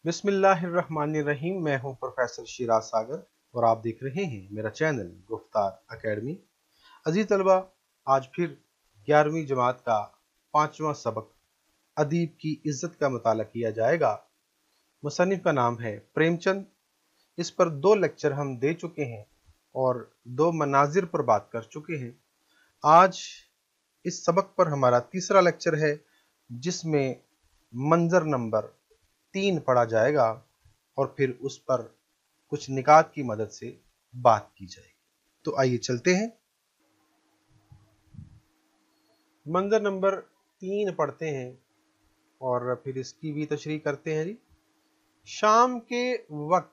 बिस्मिल्लाहिर्रहमानिर्रहीम। मैं हूं प्रोफेसर शिराज सागर और आप देख रहे हैं मेरा चैनल गुफ्तार एकेडमी। अजीज तलबा, आज फिर 11वीं जमात का 5वां सबक अदीब की इज्जत का मुताला किया जाएगा। मुसन्निफ का नाम है प्रेमचंद। इस पर 2 लेक्चर हम दे चुके हैं और 2 मनाजिर पर बात कर चुके हैं। आज इस सबक पर हमारा तीसरा लेक्चर है जिसमें मंजर नंबर 3 पढ़ा जाएगा और फिर उस पर कुछ निकात की मदद से बात की जाएगी। तो आइए चलते हैं, मंजर नंबर 3 पढ़ते हैं और फिर इसकी भी तशरीह करते हैं जी। शाम के वक्त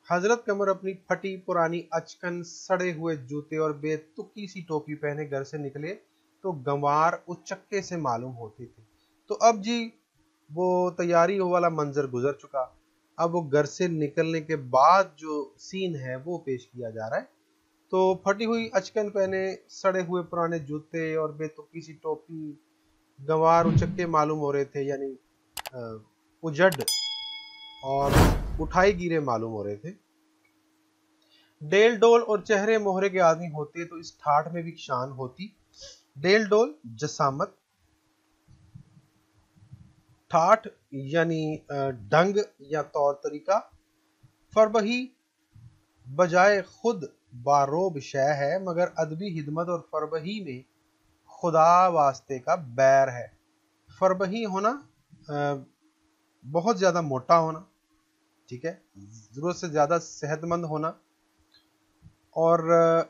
हजरत कमर अपनी फटी पुरानी अचकन, सड़े हुए जूते और बेतुकी सी टोपी पहने घर से निकले तो गंवार उचक्के से मालूम होते थे। तो अब जी वो तैयारी वाला मंजर गुजर चुका। अब वो घर से निकलने के बाद जो सीन है वो पेश किया जा रहा है। तो फटी हुई अचकन पहने, सड़े हुए पुराने जूते और बेतुकी सी टोपी, गंवार उचक्के मालूम हो रहे थे, यानी उजड़ और उठाई गिरे मालूम हो रहे थे। डेल डोल और चेहरे मोहरे के आदमी होते तो इस ठाठ में भी शान होती। डेल डोल जसामत, ठाठ यानी ढंग या तौर तरीका, फरबही बजाय खुद बारोब शय है मगर अदबी हिदमत और फरबही में खुदा वास्ते का बैर है। फरबही होना बहुत ज्यादा मोटा होना, ठीक है, जरूरत से ज्यादा सेहतमंद होना, और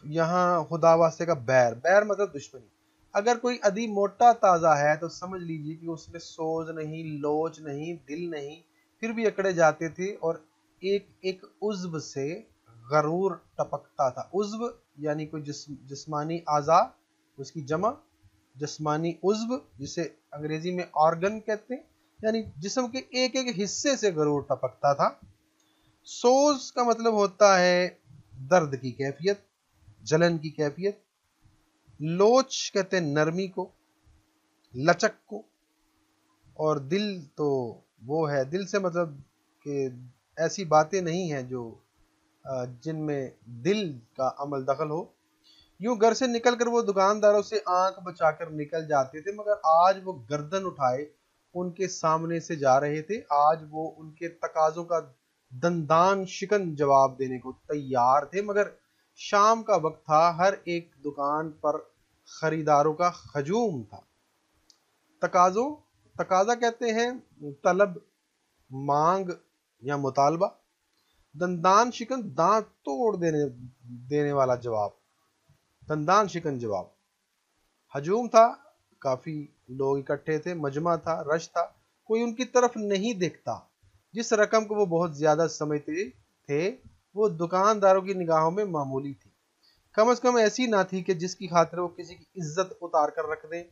यहाँ खुदा वास्ते का बैर, बैर मतलब दुश्मनी। अगर कोई अदीब मोटा ताजा है तो समझ लीजिए कि उसमें सोज नहीं, लोच नहीं, दिल नहीं, फिर भी अकड़े जाते थे और एक एक उज्व से गरूर टपकता था। उज्व यानी कोई जिस्मानी आज़ा, उसकी जमा जिस्मानी उज्व, जिसे अंग्रेजी में ऑर्गन कहते हैं, यानी जिस्म के एक एक हिस्से से गरूर टपकता था। सोज का मतलब होता है दर्द की कैफियत, जलन की कैफियत। लोच कहते हैं नरमी को, लचक को। और दिल तो वो है, दिल से मतलब कि ऐसी बातें नहीं हैं जो जिनमें दिल का अमल दखल हो। यूं घर से निकलकर वो दुकानदारों से आंख बचाकर निकल जाते थे मगर आज वो गर्दन उठाए उनके सामने से जा रहे थे। आज वो उनके तकाजों का दंदान शिकन जवाब देने को तैयार थे मगर शाम का वक्त था, हर एक दुकान पर खरीदारों का हजूम था। तकाजों, तकाजा कहते हैं तलब, मांग या मुतालबा। दंदान शिकन दांत तोड़ देने वाला जवाब, दंदान शिकन जवाब। हजूम था, काफी लोग इकट्ठे थे, मजमा था, रश था, कोई उनकी तरफ नहीं देखता। जिस रकम को वो बहुत ज्यादा समझते थे वो दुकानदारों की निगाहों में मामूली थी, कम से कम ऐसी ना थी कि जिसकी खातिर वो किसी की इज्जत उतार कर रख दें।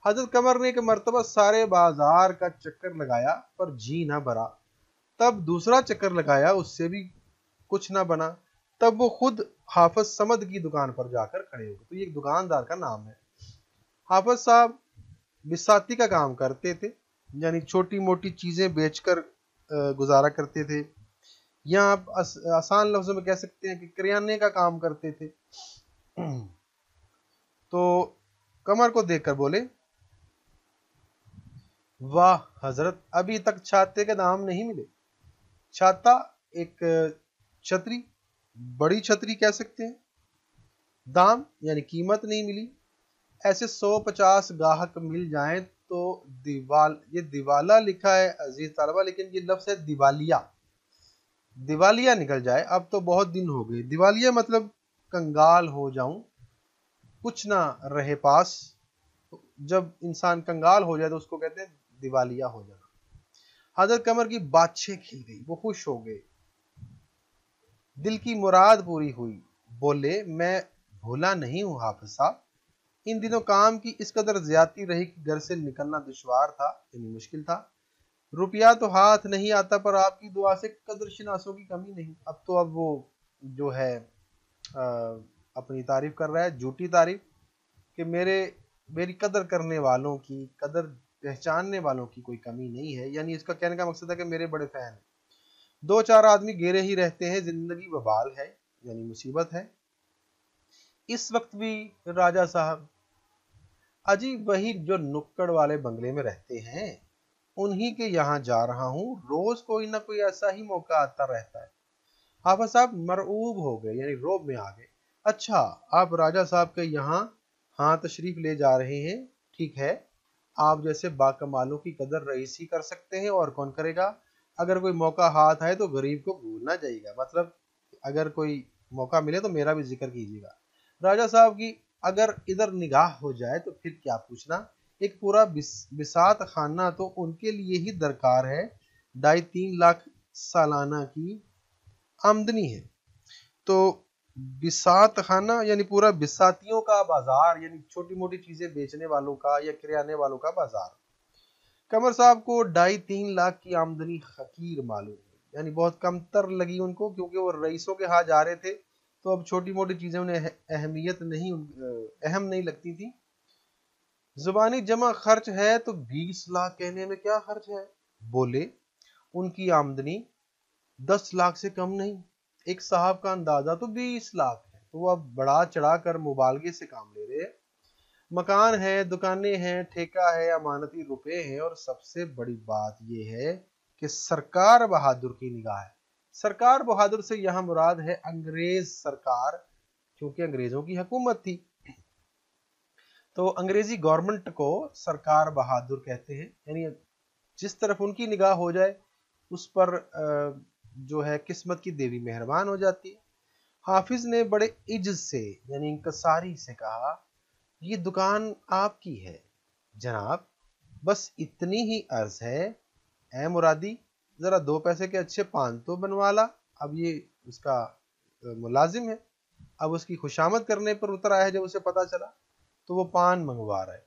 हजरत कमर ने एक मर्तबा सारे बाजार का चक्कर लगाया पर जी ना भरा। तब दूसरा चक्कर लगाया, उससे भी कुछ ना बना। तब वो खुद हाफिज समद की दुकान पर जाकर खड़े हो गए। तो ये एक दुकानदार का नाम है। हाफिज साहब बिसाती का काम करते थे, यानी छोटी मोटी चीजें बेचकर गुजारा करते थे, या आप आसान लफ्जों में कह सकते हैं कि किराने का काम करते थे। तो कमर को देखकर बोले, वाह हजरत, अभी तक छाते के दाम नहीं मिले। छाता एक छतरी, बड़ी छतरी कह सकते हैं। दाम यानी कीमत नहीं मिली। ऐसे 150 गाहक मिल जाएं तो ये दिवाला लिखा है अजीज तालबा, लेकिन ये लफ्ज है दिवालिया, दिवालिया निकल जाए। अब तो बहुत दिन हो गए। दिवालिया मतलब कंगाल हो जाऊं, कुछ ना रहे पास। जब इंसान कंगाल हो जाए तो उसको कहते हैं दिवालिया हो जाना। हजरत कमर की बादशाह खिल गई, वो खुश हो गए, दिल की मुराद पूरी हुई। बोले, मैं भूला नहीं हूं हाफिज साहब, इन दिनों काम की इस कदर ज्यादती रही कि घर से निकलना दुश्वार था, यानी मुश्किल था। रुपया तो हाथ नहीं आता पर आपकी दुआ से कदर शनासों की कमी नहीं। अब वो जो है अपनी तारीफ कर रहा है, झूठी तारीफ, कि मेरी कदर करने वालों की कदर पहचानने वालों की कोई कमी नहीं है। यानी इसका कहने का मकसद है कि मेरे बड़े फैन हैं। 2-4 आदमी घेरे ही रहते हैं, जिंदगी बवाल है, यानी मुसीबत है। इस वक्त भी राजा साहब अजी वही जो नुक्कड़ वाले बंगले में रहते हैं, उन्हीं के यहाँ जा रहा हूँ। रोज कोई ना कोई ऐसा ही मौका आता रहता है। हाफिज साहब मरऊब हो गए, यानी रोब में आ गए। अच्छा, आप राजा साहब के यहाँ हाँ तशरीफ ले जा रहे हैं, ठीक है। आप जैसे बाकमालों की कदर रईस ही कर सकते हैं, और कौन करेगा। अगर कोई मौका हाथ आए तो गरीब को भूल ना जाइएगा, मतलब अगर कोई मौका मिले तो मेरा भी जिक्र कीजिएगा। राजा साहब की अगर इधर निगाह हो जाए तो फिर क्या पूछना। एक पूरा बिसात खाना तो उनके लिए ही दरकार है। 2.5-3 लाख सालाना की आमदनी है। तो बिसात खाना यानी पूरा बिसातियों का बाजार, यानी छोटी मोटी चीजें बेचने वालों का या किराने वालों का बाजार। कमर साहब को 2.5-3 लाख की आमदनी हकीर मालूम है, यानी बहुत कमतर लगी उनको, क्योंकि वो रईसों के हाथ जा रहे थे, तो अब छोटी मोटी चीजें उन्हें अहम नहीं लगती थी। जुबानी जमा खर्च है तो 20 लाख कहने में क्या खर्च है। बोले उनकी आमदनी 10 लाख से कम नहीं। एक साहब का अंदाजा तो 20 लाख है, तो वो अब बढ़ा चढ़ा कर मुबालगे से काम ले रहे हैं। मकान है, दुकानें हैं, ठेका है, अमानती रुपए हैं, और सबसे बड़ी बात यह है कि सरकार बहादुर की निगाह है। सरकार बहादुर से यहां मुराद है अंग्रेज सरकार, क्योंकि अंग्रेजों की हुकूमत थी, तो अंग्रेजी गवर्नमेंट को सरकार बहादुर कहते हैं। यानी जिस तरफ उनकी निगाह हो जाए उस पर जो है किस्मत की देवी मेहरबान हो जाती है। हाफिज ने बड़े इज्ज से यानी इंकसारी से कहा, ये दुकान आपकी है जनाब, बस इतनी ही अर्ज है। ए मुरादी, जरा 2 पैसे के अच्छे पान तो बनवा ला। अब ये उसका मुलाजिम है, अब उसकी खुशामद करने पर उतर आया है। जब उसे पता चला तो वो पान मंगवा रहा है।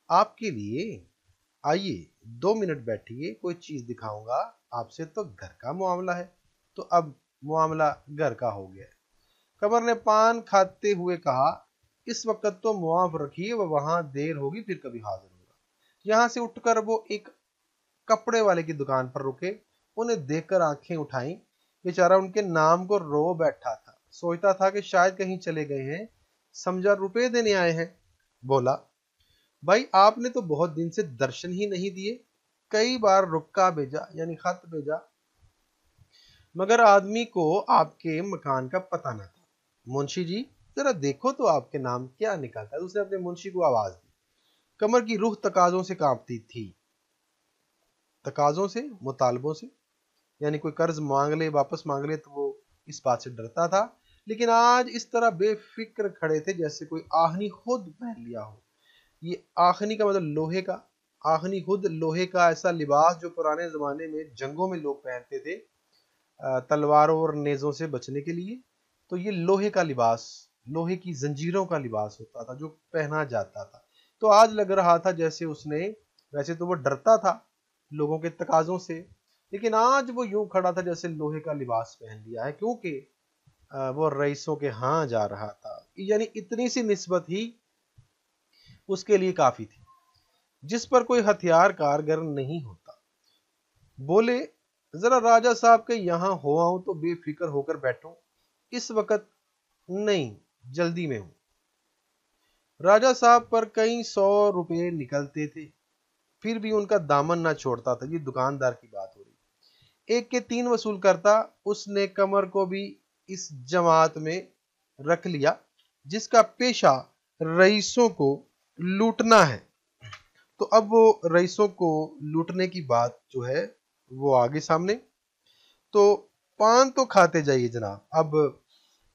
आपके लिए, आइए 2 मिनट बैठिए, कोई चीज दिखाऊंगा आपसे। तो घर का मामला है, तो अब मामला घर का हो गया। कमर ने पान खाते हुए कहा, इस वक्त तो मुआफ रखिए, वहां देर होगी, फिर कभी हाजिर होगा। यहां से उठकर वो एक कपड़े वाले की दुकान पर रुके। उन्हें देखकर आंखें उठाई। बेचारा उनके नाम को रो बैठा था, सोचता था कि शायद कहीं चले गए हैं, समझा रुपए देने आए हैं। बोला, भाई आपने तो बहुत दिन से दर्शन ही नहीं दिए। कई बार रुक्का भेजा यानी खत भेजा, मगर आदमी को आपके मकान का पता न था। मुंशी जी जरा देखो तो आपके नाम क्या निकलता है। उसने अपने मुंशी को आवाज दी। कमर की रूह तकाजों से कांपती थी, तकाजों से, मुतालबों से, यानी कोई कर्ज मांग ले, वापस मांग ले, तो वो इस बात से डरता था। लेकिन आज इस तरह बेफिक्र खड़े थे जैसे कोई आहनी खुद पहन लिया हो। ये आखनी का मतलब लोहे का, आखनी खुद लोहे का ऐसा लिबास जो पुराने जमाने में जंगों में लोग पहनते थे तलवारों और नेजों से बचने के लिए। तो ये लोहे का लिबास, लोहे की जंजीरों का लिबास होता था जो पहना जाता था। तो आज लग रहा था जैसे उसने, वैसे तो वो डरता था लोगों के तकाजों से, लेकिन आज वो यूं खड़ा था जैसे लोहे का लिबास पहन लिया है, क्योंकि वो रईसों के हां जा रहा था। यानी इतनी सी निस्बत ही उसके लिए काफी थी, जिस पर कोई हथियार कारगर नहीं होता। बोले, जरा राजा साहब के यहां हो आऊं तो बेफिक्र होकर बैठूं। इस वक्त नहीं, जल्दी में हूं। राजा साहब पर कई 100 रुपए निकलते थे, फिर भी उनका दामन ना छोड़ता था। ये दुकानदार की बात हो रही। 1 के 3 वसूल करता। उसने कमर को भी इस जमात में रख लिया जिसका पेशा रईसों को लूटना है। तो अब वो रईसों को लूटने की बात जो है वो आगे सामने। तो पान तो खाते जाइए जनाब। अब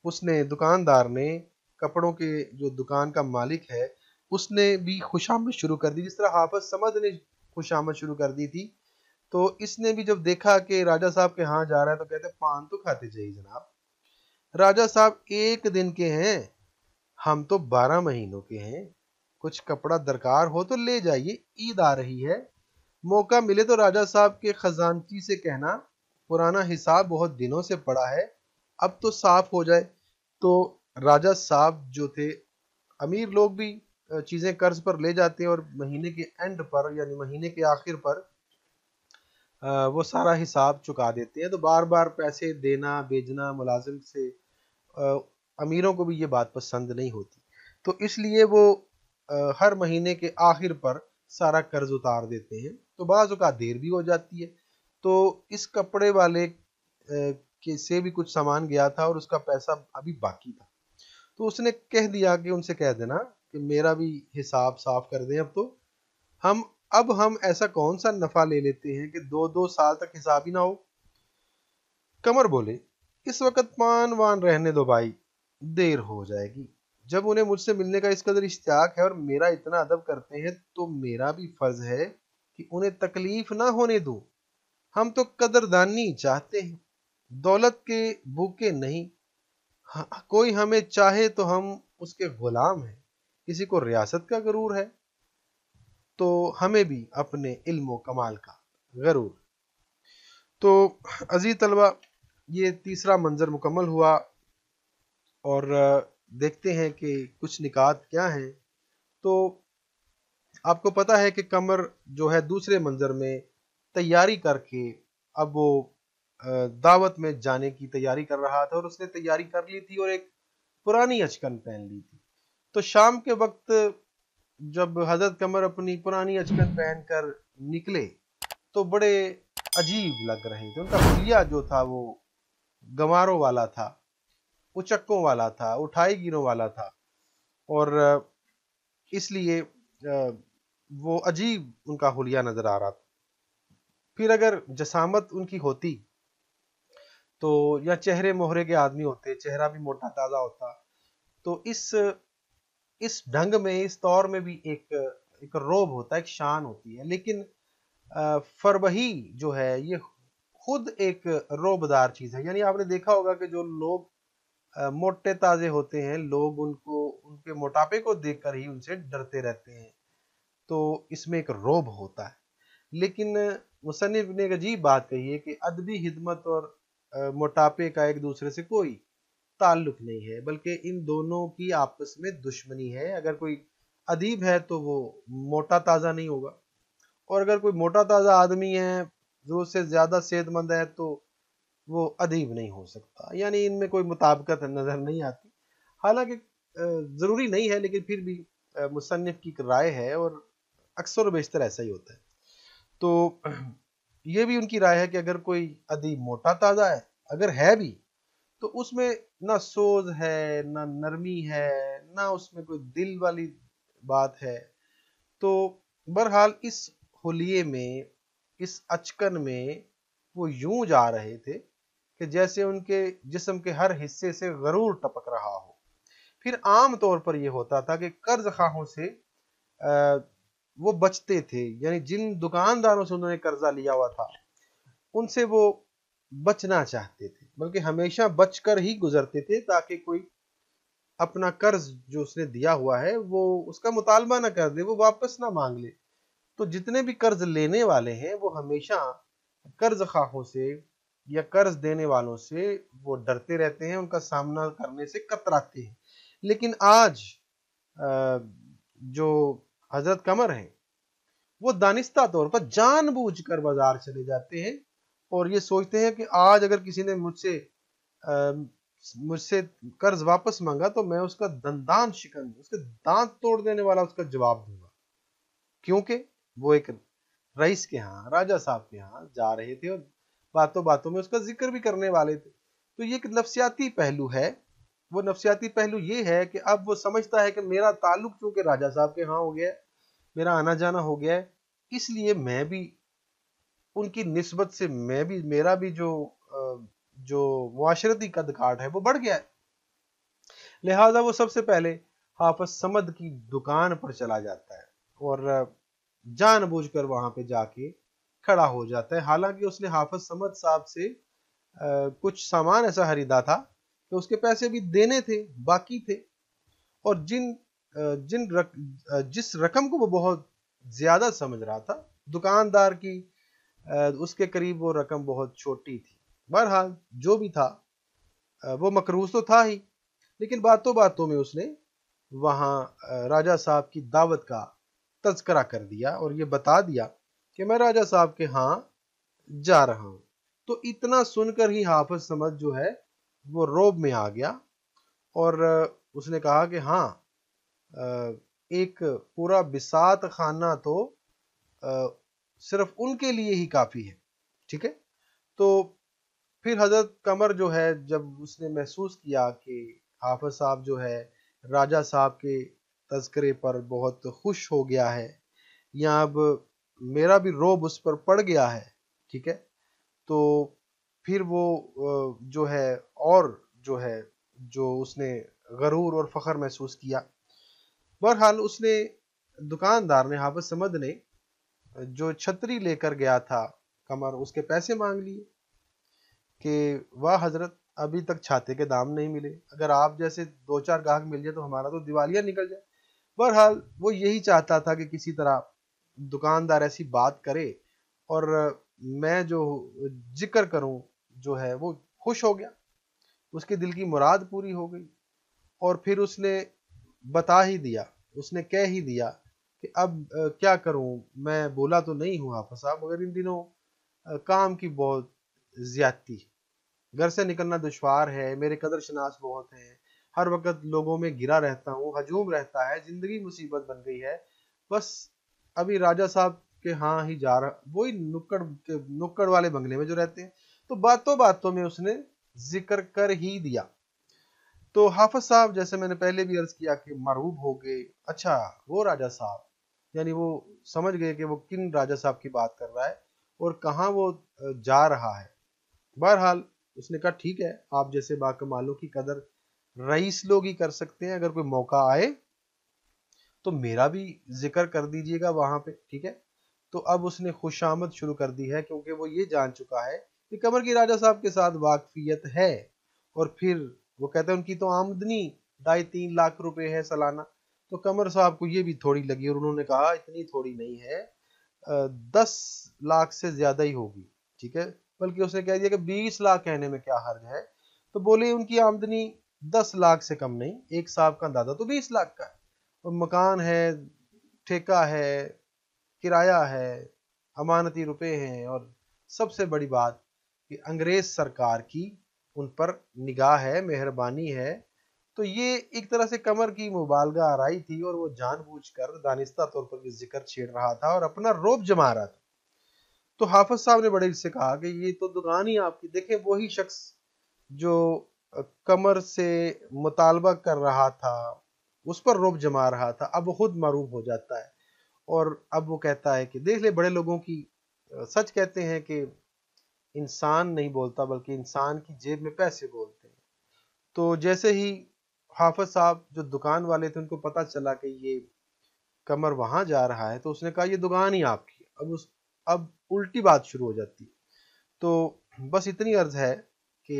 उसने, दुकानदार ने, कपड़ों के जो दुकान का मालिक है, उसने भी खुशामद शुरू कर दी, जिस तरह हाफिज समद ने खुशामद शुरू कर दी थी। तो इसने भी जब देखा कि राजा साहब के यहाँ जा रहा है तो कहते, पान तो खाते जाइए जनाब। राजा साहब 1 दिन के हैं, हम तो 12 महीनों के हैं। कुछ कपड़ा दरकार हो तो ले जाइए, ईद आ रही है। मौका मिले तो राजा साहब के खजानची से कहना, पुराना हिसाब बहुत दिनों से पड़ा है, अब तो साफ हो जाए। तो राजा साहब जो थे, अमीर लोग भी چیزیں قرض پر لے جاتے ہیں اور مہینے کے اینڈ پر یعنی مہینے کے آخر پر وہ سارا حساب چکا دیتے ہیں. تو بار بار پیسے دینا بھیجنا ملازم سے امیروں کو بھی یہ بات پسند نہیں ہوتی. تو اس لیے وہ ہر مہینے کے آخر پر سارا قرض اتار دیتے ہیں. تو بعض اوقات دیر بھی ہو جاتی ہے. تو اس کپڑے والے سے بھی کچھ سامان گیا تھا اور اس کا پیسہ ابھی باقی تھا. تو اس نے کہہ دیا کہ ان سے کہہ دینا کہ میرا بھی حساب صاف کر دیں. اب ہم ایسا کون سا نفع لے لیتے ہیں کہ 2 سال تک حساب ہی نہ ہو. قمر بولے اس وقت پان وان رہنے دو بھائی، دیر ہو جائے گی. جب انہیں مجھ سے ملنے کا اس قدر اشتیاق ہے اور میرا اتنا ادب کرتے ہیں تو میرا بھی فرض ہے کہ انہیں تکلیف نہ ہونے دو. ہم تو قدردانی چاہتے ہیں، دولت کے بھوکے نہیں. کوئی ہمیں چاہے تو ہم اس کے غلام ہیں، کسی کو ریاست کا غرور ہے تو ہمیں بھی اپنے علم و کمال کا غرور. تو عزیز طلبہ، یہ تیسرا منظر مکمل ہوا اور دیکھتے ہیں کہ کچھ نکات کیا ہیں. تو آپ کو پتا ہے کہ قمر جو ہے دوسرے منظر میں تیاری کر کے اب وہ دعوت میں جانے کی تیاری کر رہا تھا اور اس نے تیاری کر لی تھی اور ایک پرانی اچکن پہن لی تھی. تو شام کے وقت جب حضرت قمر اپنی پرانی اچکن پہن کر نکلے تو بڑے عجیب لگ رہے تھے. ان کا حلیہ جو تھا وہ گماروں والا تھا، اچکوں والا تھا، اٹھائی گیروں والا تھا اور اس لیے وہ عجیب ان کا حلیہ نظر آ رہا تھا. پھر اگر جسامت ان کی ہوتی تو یا چہرے مہرے کے آدمی ہوتے، چہرہ بھی موٹا تازہ ہوتا تو اس ڈھنگ میں اس طور میں بھی ایک روب ہوتا ہے، ایک شان ہوتی ہے. لیکن فربہی جو ہے یہ خود ایک روبدار چیز ہے. یعنی آپ نے دیکھا ہوگا کہ جو لوگ موٹے تازے ہوتے ہیں لوگ ان کے موٹاپے کو دیکھ کر ہی ان سے ڈرتے رہتے ہیں. تو اس میں ایک روب ہوتا ہے. لیکن مصنف نے ایک عجیب بات کہی ہے کہ ادبی خدمت اور موٹاپے کا ایک دوسرے سے کوئی تعلق نہیں ہے بلکہ ان دونوں کی آپس میں دشمنی ہے. اگر کوئی ادیب ہے تو وہ موٹا تازہ نہیں ہوگا اور اگر کوئی موٹا تازہ آدمی ہے ضرورت سے زیادہ صحت مند ہے تو وہ ادیب نہیں ہو سکتا. یعنی ان میں کوئی مطابقت نظر نہیں آتی. حالانکہ ضروری نہیں ہے لیکن پھر بھی مصنف کی رائے ہے اور اکثر و بیشتر ایسا ہی ہوتا ہے. تو یہ بھی ان کی رائے ہے کہ اگر کوئی ادیب موٹا تازہ ہے، اگر ہے بھی تو اس میں نہ سوز ہے نہ نرمی ہے نہ اس میں کوئی دل والی بات ہے. تو بہرحال اس حلیے میں اس اچکن میں وہ یوں جا رہے تھے کہ جیسے ان کے جسم کے ہر حصے سے غرور ٹپک رہا ہو. پھر عام طور پر یہ ہوتا تھا کہ قرض خواہوں سے وہ بچتے تھے. یعنی جن دکانداروں سے انہوں نے قرضہ لیا ہوا تھا ان سے وہ بچنا چاہتے تھے بلکہ ہمیشہ بچ کر ہی گزرتے تھے تاکہ کوئی اپنا قرض جو اس نے دیا ہوا ہے وہ اس کا مطالبہ نہ کر دے، وہ واپس نہ مانگ لے. تو جتنے بھی قرض لینے والے ہیں وہ ہمیشہ قرض خواہوں سے یا قرض دینے والوں سے وہ ڈرتے رہتے ہیں، ان کا سامنا کرنے سے کتراتے ہیں. لیکن آج جو حضرت قمر ہیں وہ دانستہ طور پر جان بوجھ کر بازار چلے جاتے ہیں اور یہ سوچتے ہیں کہ آج اگر کسی نے مجھ سے قرض واپس مانگا تو میں اس کا دندان شکن اس کے دانت توڑ دینے والا اس کا جواب دوں گا. کیونکہ وہ ایک رئیس کے ہاں راجہ صاحب کے ہاں جا رہے تھے اور باتوں باتوں میں اس کا ذکر بھی کرنے والے تھے. تو یہ ایک نفسیاتی پہلو ہے. وہ نفسیاتی پہلو یہ ہے کہ اب وہ سمجھتا ہے کہ میرا تعلق چونکہ راجہ صاحب کے ہاں ہو گیا ہے، میرا آنا جانا ہو گیا ہے، اس لیے میں بھی ان کی نسبت سے میرا بھی جو معاشرتی قد کاٹ ہے وہ بڑھ گیا ہے. لہذا وہ سب سے پہلے حافظ صمد کی دکان پر چلا جاتا ہے اور جان بوجھ کر وہاں پہ جا کے کھڑا ہو جاتا ہے. حالانکہ اس نے حافظ صمد صاحب سے کچھ سامان ایسا خریدا تھا کہ اس کے پیسے بھی دینے تھے، باقی تھے، اور جس رقم کو وہ بہت زیادہ سمجھ رہا تھا دکاندار کی اس کے قریب وہ رقم بہت چھوٹی تھی. بہرحال جو بھی تھا وہ مقروض تو تھا ہی، لیکن باتوں باتوں میں اس نے वहाँ राजा साहब की दावत का तज़किरा कर दिया और ये बता दिया कि मैं राजा साहब के यहाँ जा रहा हूँ। तो इतना सुनकर ही हाफिज समद जो है वो रोब में आ गया और उसने कहा कि हाँ, एक पूरा बिसात खाना तो सिर्फ उनके लिए ही काफ़ी है, ठीक है। तो फिर हजरत कमर जो है, जब उसने महसूस किया कि हाफिज साहब जो है राजा साहब के तज़किरे पर बहुत खुश हो गया है, या अब मेरा भी रोब उस पर पड़ गया है, ठीक है, तो फिर वो जो है और जो है जो उसने गरूर और फख्र महसूस किया। बहरहाल उसने दुकानदार ने, हाफिज समद ने, जो छतरी लेकर गया था कमर, उसके पैसे मांग लिए कि वाह हजरत, अभी तक छाते के दाम नहीं मिले, अगर आप जैसे दो चार गाहक मिल जाए तो हमारा तो दिवालिया निकल जाए। बहरहाल वो यही चाहता था कि किसी तरह दुकानदार ऐसी बात करे और मैं जो जिक्र करूं जो है वो खुश हो गया, उसके दिल की मुराद पूरी हो गई। और फिर उसने बता ही दिया, उसने कह ही दिया कि अब क्या करूं, मैं बोला तो नहीं हूं हाफिज साहब, मगर इन दिनों काम की बहुत ज्यादती, घर से निकलना दुश्वार है, मेरे कदर शनास बहुत हैं, हर वक्त लोगों में गिरा रहता हूँ, हजूम रहता है, जिंदगी मुसीबत बन गई है, बस अभी राजा साहब के यहाँ ही जा रहा, वही नुक्कड़ वाले बंगले में जो रहते हैं। तो बातों बातों में उसने जिक्र कर ही दिया। तो हाफिज साहब, जैसे मैंने पहले भी अर्ज किया, कि मरूब हो गए। अच्छा, वो राजा साहब, यानी वो समझ गए कि वो किन राजा साहब की बात कर रहा है और कहाँ वो जा रहा है। बहरहाल उसने कहा ठीक है, आप जैसे बाकमालों की कदर रईस लोग ही कर सकते हैं, अगर कोई मौका आए तो मेरा भी जिक्र कर दीजिएगा वहां पे, ठीक है। तो अब उसने खुशामद शुरू कर दी है, क्योंकि वो ये जान चुका है कि कमर की राजा साहब के साथ वाकफियत है। और फिर वो कहते हैं उनकी तो आमदनी 2.5-3 लाख रुपए है सालाना। तो कमर साहब को ये भी थोड़ी लगी और उन्होंने कहा इतनी थोड़ी नहीं है, 10 लाख से ज्यादा ही होगी, ठीक है। बल्कि उसने कह दिया कि 20 लाख कहने में क्या हर्ज है। तो बोले उनकी आमदनी 10 लाख से कम नहीं, एक साहब का अंदाजा तो 20 लाख का है, और मकान है, ठेका है, किराया है, अमानती रुपए हैं, और सबसे बड़ी बात कि अंग्रेज सरकार की उन पर निगाह है, मेहरबानी है। तो ये एक तरह से कमर की मुबालगा आराई थी और वो जानबूझकर दानिस्ता तौर पर ये जिक्र छेड़ रहा था और अपना रोब जमा रहा था। तो हाफिज साहब ने बड़े इससे कहा कि ये तो दुकान ही आपकी, देखे वही शख्स जो कमर से मुतालबा कर रहा था, उस पर रोब जमा रहा था, अब वो खुद मरूब हो जाता है। और अब वो कहता है कि देख ले, बड़े लोगों की सच कहते हैं कि इंसान नहीं बोलता बल्कि इंसान की जेब में पैसे बोलते हैं। तो जैसे ही हाफिज साहब जो दुकान वाले थे उनको पता चला कि ये कमर वहां जा रहा है, तो उसने कहा ये दुकान ही आपकी। अब उल्टी बात शुरू हो जाती है। तो बस इतनी अर्ज है कि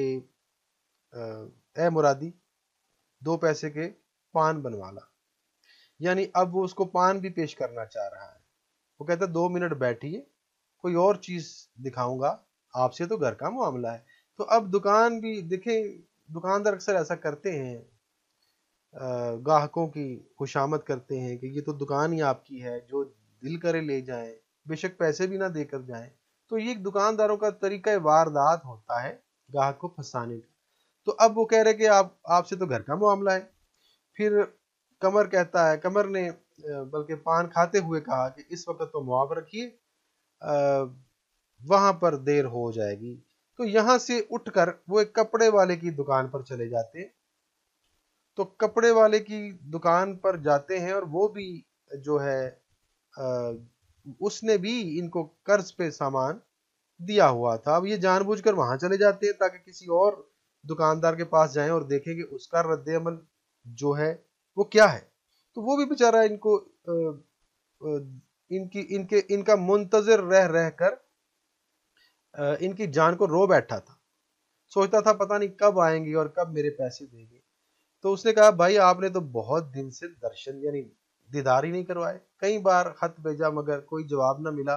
ए मुरादी, 2 पैसे के पान बनवा ला। यानी अब वो उसको पान भी पेश करना चाह रहा है। वो कहता है 2 मिनट बैठिए, कोई और चीज दिखाऊंगा, आपसे तो घर का मामला है। तो अब दुकान भी देखे, दुकानदार अक्सर ऐसा करते हैं, ग्राहकों की खुशामद करते हैं कि ये तो दुकान ही आपकी है, जो दिल करे ले जाएं, बेशक पैसे भी ना देकर जाएं। तो ये दुकानदारों का तरीका वारदात होता है ग्राहक को फंसाने का। तो अब वो कह रहे कि आप आपसे तो घर का मामला है। फिर कमर कहता है, कमर ने बल्कि पान खाते हुए कहा कि इस वक्त तो मुआफ रखिए, वहां पर देर हो जाएगी। तो यहां से उठकर वो एक कपड़े वाले की दुकान पर चले जाते हैं। तो कपड़े वाले की दुकान पर जाते हैं और वो भी जो है उसने भी इनको कर्ज पे सामान दिया हुआ था। अब ये जानबूझकर वहां चले जाते हैं ताकि किसी और दुकानदार के पास जाएं और देखें कि उसका रद्द अमल जो है वो क्या है। तो वो भी बेचारा इनको इनकी इनके इनका मुंतजर रह रहकर इनकी जान को रो बैठा था। सोचता था पता नहीं कब आएंगे और कब मेरे पैसे देंगे। तो उसने कहा भाई आपने तो बहुत दिन से दर्शन यानी दीदार ही नहीं करवाए, कई बार खत भेजा मगर कोई जवाब ना मिला।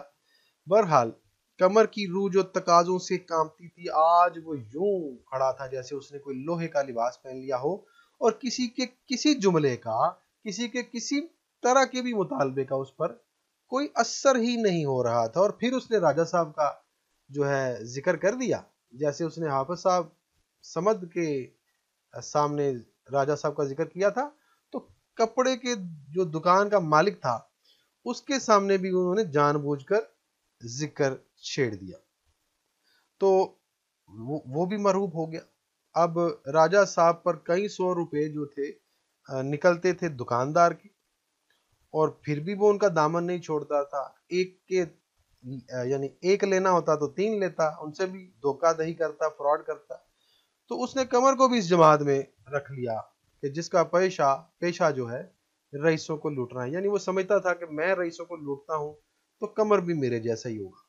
बहरहाल कमर की रूह जो तकाजों से कांपती थी, आज वो यूं खड़ा था जैसे उसने कोई लोहे का लिबास पहन लिया हो और किसी के किसी जुमले का किसी के किसी तरह के भी मुतालबे का उस पर कोई असर ही नहीं हो रहा था। और फिर उसने राजा साहब का जो है जिक्र कर दिया, जैसे उसने हाफिज साहब समद के सामने राजा साहब का जिक्र किया था, तो कपड़े के जो दुकान का मालिक था उसके सामने भी उन्होंने जानबूझकर जिक्र छेड़ दिया। तो वो भी मरहूब हो गया। अब राजा साहब पर कई 100 रुपए जो थे निकलते थे दुकानदार के, और फिर भी वो उनका दामन नहीं छोड़ता था। एक के यानी एक लेना होता तो 3 लेता, उनसे भी धोखाधड़ी करता, फ्रॉड करता। तो उसने कमर को भी इस जमात में रख लिया कि जिसका पेशा जो है रईसों को लूटना है। यानी वो समझता था कि मैं रईसों को लूटता हूं तो कमर भी मेरे जैसा ही होगा।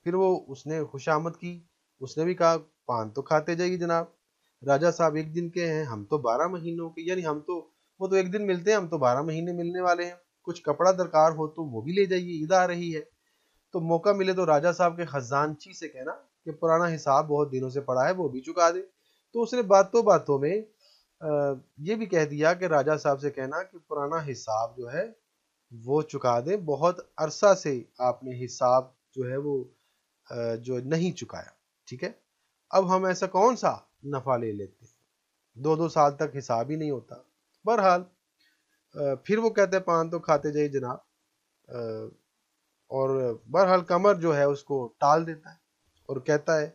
फिर वो उसने खुशामद की, उसने भी कहा पान तो खाते जाइए जनाब, राजा साहब एक दिन के हैं, हम तो 12 महीनों के, यानी वो तो एक दिन मिलते हैं, हम तो 12 महीने मिलने वाले हैं। कुछ कपड़ा दरकार हो तो वो भी ले जाइए, ईद आ रही है। तो मौका मिले तो राजा साहब के खजानची से कहना कि पुराना हिसाब बहुत दिनों से पड़ा है, वो भी चुका दे। तो उसने बातों बातों में ये भी कह दिया कि राजा साहब से कहना कि पुराना हिसाब जो है वो चुका दे, बहुत अरसा से आपने हिसाब जो है वो जो नहीं चुकाया, ठीक है। अब हम ऐसा कौन सा नफा ले लेते हैं, 2-2 साल तक हिसाब ही नहीं होता। बहरहाल फिर वो कहते हैं पान तो खाते जाइए जनाब, और बहरहाल कमर जो है उसको टाल देता है और कहता है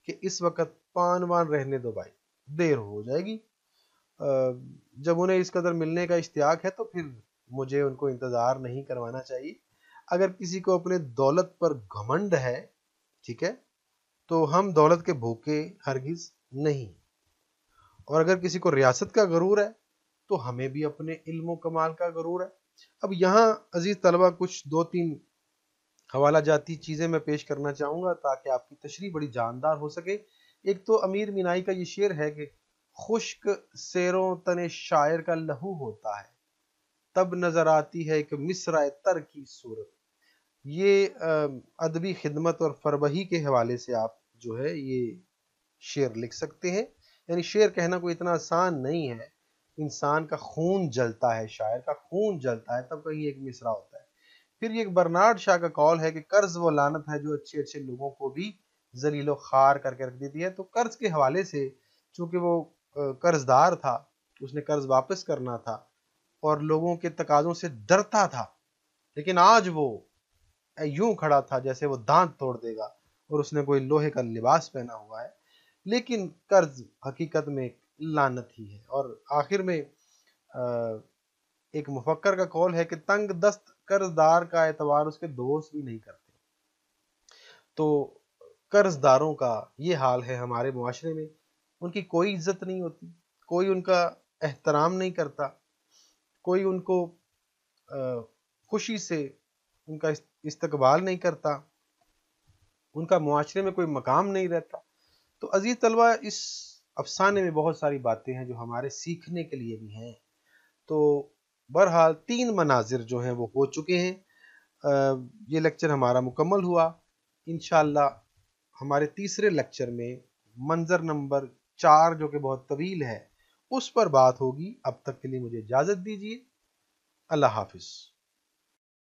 कि इस वक्त पान वान रहने दो भाई, देर हो जाएगी। जब उन्हें इस कदर मिलने का इश्तियाक है तो फिर मुझे उनको इंतजार नहीं करवाना चाहिए। अगर किसी को अपने दौलत पर घमंड है, ठीक है, तो हम दौलत के भूखे हरगिज नहीं। और अगर किसी को रियासत का गरूर है तो हमें भी अपने इल्म कमाल का गरूर है। अब यहाँ अजीज तलबा कुछ 2-3 हवाला जाती चीजें मैं पेश करना चाहूंगा ताकि आपकी तशरीह बड़ी जानदार हो सके। एक तो अमीर मीनाई का ये शेर है कि खुश्क सेरों तने शायर का लहू होता है, तब नजर आती है एक मिसरा तर की सूरत। ये अदबी खिदमत और फरबही के हवाले से आप जो है ये शेर लिख सकते हैं। यानी शेर कहना कोई इतना आसान नहीं है, इंसान का खून जलता है, शायर का खून जलता है, तब कहीं एक मिसरा होता है। फिर ये एक बर्नार्ड शाह का कॉल है कि कर्ज वो लानत है जो अच्छे अच्छे लोगों को भी जलीलो खार करके रख देती है। तो कर्ज के हवाले से चूंकि वो कर्जदार था, उसने कर्ज वापस करना था और लोगों के तकाजों से डरता था, लेकिन आज वो यूं खड़ा था जैसे वो दांत तोड़ देगा और उसने कोई लोहे का लिबास पहना हुआ है। लेकिन कर्ज हकीकत में एक लानत ही है। और आखिर में एक मुफक्कर का कौल है कि तंग दस्त कर्जदार का एतबार उसके दोस्त भी नहीं करते। तो कर्जदारों का ये हाल है हमारे मुआशरे में, उनकी कोई इज्जत नहीं होती, कोई उनका एहतराम नहीं करता, कोई उनको खुशी से उनका इस्तकबाल नहीं करता, उनका मुआशरे में कोई मकाम नहीं रहता। तो अजीज तलबा, इस अफसाने में बहुत सारी बातें हैं जो हमारे सीखने के लिए भी हैं। तो बहरहाल 3 मनाजिर जो हैं वो हो चुके हैं। ये लेक्चर हमारा मुकम्मल हुआ। इंशाअल्लाह हमारे तीसरे लेक्चर में मंजर नंबर 4 जो कि बहुत तवील है उस पर बात होगी। अब तक के लिए मुझे इजाज़त दीजिए। अल्लाह हाफिज।